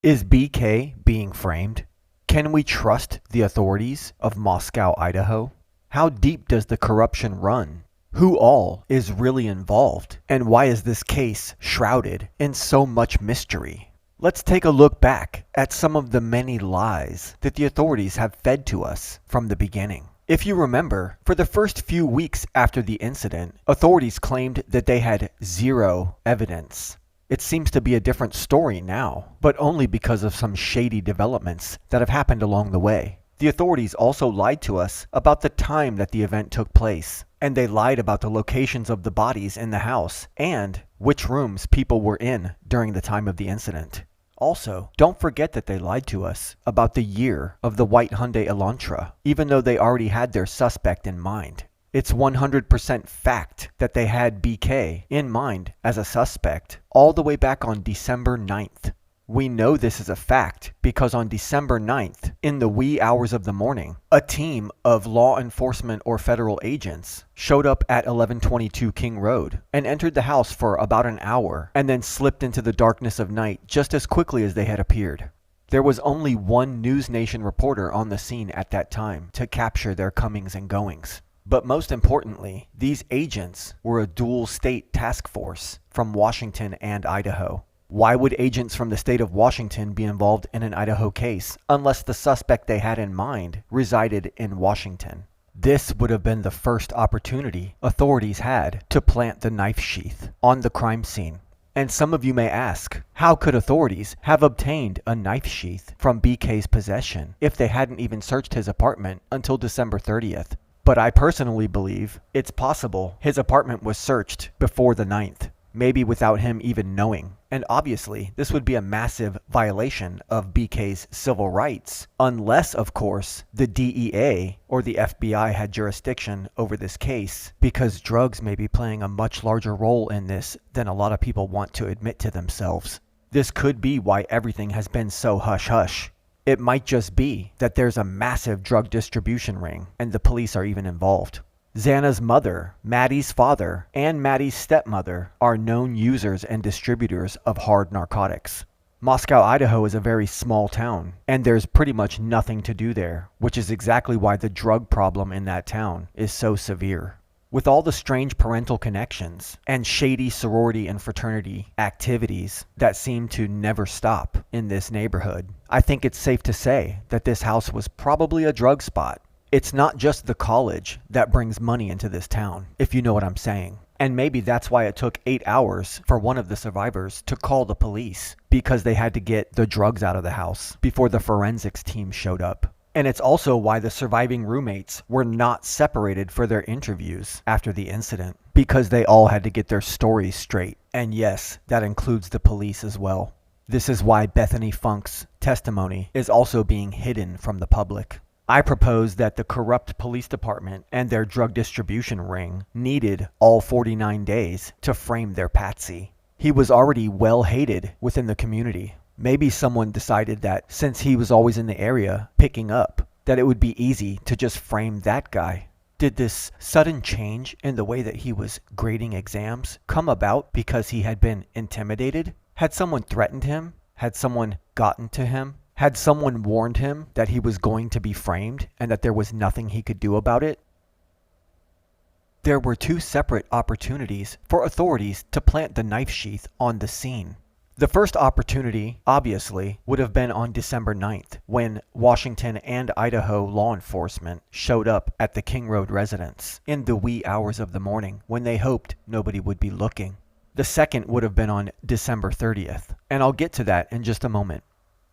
Is BK being framed? Can we trust the authorities of Moscow, Idaho? How deep does the corruption run? Who all is really involved? And why is this case shrouded in so much mystery? Let's take a look back at some of the many lies that the authorities have fed to us from the beginning. If you remember, for the first few weeks after the incident, authorities claimed that they had zero evidence. It seems to be a different story now, but only because of some shady developments that have happened along the way. The authorities also lied to us about the time that the event took place, and they lied about the locations of the bodies in the house and which rooms people were in during the time of the incident. Also, don't forget that they lied to us about the year of the white Hyundai Elantra, even though they already had their suspect in mind. It's 100% fact that they had BK in mind as a suspect all the way back on December 9th. We know this is a fact because on December 9th, in the wee hours of the morning, a team of law enforcement or federal agents showed up at 1122 King Road and entered the house for about an hour and then slipped into the darkness of night just as quickly as they had appeared. There was only one News Nation reporter on the scene at that time to capture their comings and goings. But most importantly, these agents were a dual state task force from Washington and Idaho. Why would agents from the state of Washington be involved in an Idaho case unless the suspect they had in mind resided in Washington? This would have been the first opportunity authorities had to plant the knife sheath on the crime scene. And some of you may ask, how could authorities have obtained a knife sheath from BK's possession if they hadn't even searched his apartment until December 30th? But I personally believe it's possible his apartment was searched before the 9th, maybe without him even knowing. And obviously, this would be a massive violation of BK's civil rights, unless, of course, the DEA or the FBI had jurisdiction over this case, because drugs may be playing a much larger role in this than a lot of people want to admit to themselves. This could be why everything has been so hush-hush. It might just be that there's a massive drug distribution ring and the police are even involved. Xana's mother, Maddie's father, and Maddie's stepmother are known users and distributors of hard narcotics. Moscow, Idaho is a very small town, and there's pretty much nothing to do there, which is exactly why the drug problem in that town is so severe. With all the strange parental connections and shady sorority and fraternity activities that seem to never stop in this neighborhood, I think it's safe to say that this house was probably a drug spot. It's not just the college that brings money into this town, if you know what I'm saying. And maybe that's why it took 8 hours for one of the survivors to call the police, because they had to get the drugs out of the house before the forensics team showed up. And it's also why the surviving roommates were not separated for their interviews after the incident, because they all had to get their stories straight. And yes, that includes the police as well. This is why Bethany Funk's testimony is also being hidden from the public. I propose that the corrupt police department and their drug distribution ring needed all 49 days to frame their patsy. He was already well hated within the community. Maybe someone decided that since he was always in the area picking up, that it would be easy to just frame that guy. Did this sudden change in the way that he was grading exams come about because he had been intimidated? Had someone threatened him? Had someone gotten to him? Had someone warned him that he was going to be framed and that there was nothing he could do about it? There were two separate opportunities for authorities to plant the knife sheath on the scene. The first opportunity, obviously, would have been on December 9th, when Washington and Idaho law enforcement showed up at the King Road residence in the wee hours of the morning when they hoped nobody would be looking. The second would have been on December 30th, and I'll get to that in just a moment.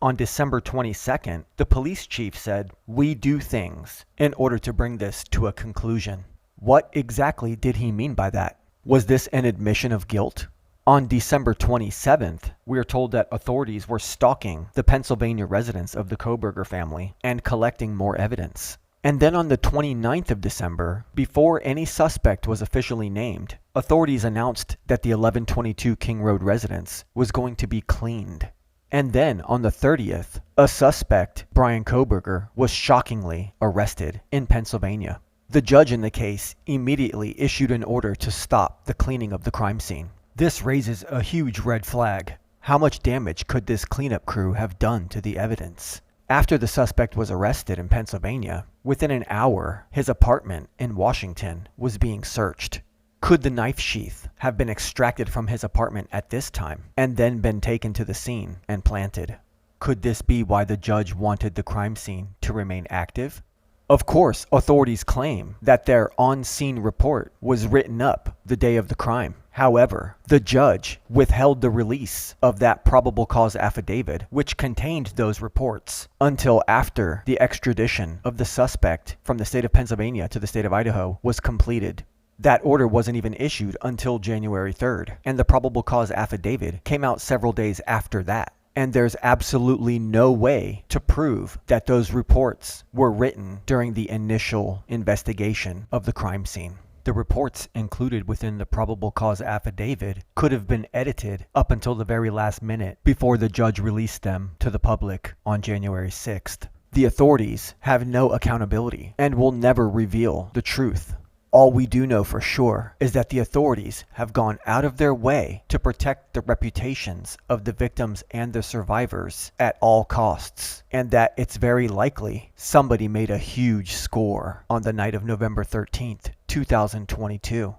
On December 22nd, the police chief said, "We do things in order to bring this to a conclusion." What exactly did he mean by that? Was this an admission of guilt? On December 27th, we are told that authorities were stalking the Pennsylvania residence of the Kohberger family and collecting more evidence. And then on the 29th of December, before any suspect was officially named, authorities announced that the 1122 King Road residence was going to be cleaned. And then on the 30th, a suspect, Bryan Kohberger, was shockingly arrested in Pennsylvania. The judge in the case immediately issued an order to stop the cleaning of the crime scene. This raises a huge red flag. How much damage could this cleanup crew have done to the evidence? After the suspect was arrested in Pennsylvania, within an hour, his apartment in Washington was being searched. Could the knife sheath have been extracted from his apartment at this time and then been taken to the scene and planted? Could this be why the judge wanted the crime scene to remain active? Of course, authorities claim that their on-scene report was written up the day of the crime. However, the judge withheld the release of that probable cause affidavit, which contained those reports, until after the extradition of the suspect from the state of Pennsylvania to the state of Idaho was completed. That order wasn't even issued until January 3rd, and the probable cause affidavit came out several days after that. And there's absolutely no way to prove that those reports were written during the initial investigation of the crime scene. The reports included within the probable cause affidavit could have been edited up until the very last minute before the judge released them to the public on January 6th. The authorities have no accountability and will never reveal the truth. All we do know for sure is that the authorities have gone out of their way to protect the reputations of the victims and the survivors at all costs, and that it's very likely somebody made a huge score on the night of November 13th, 2022.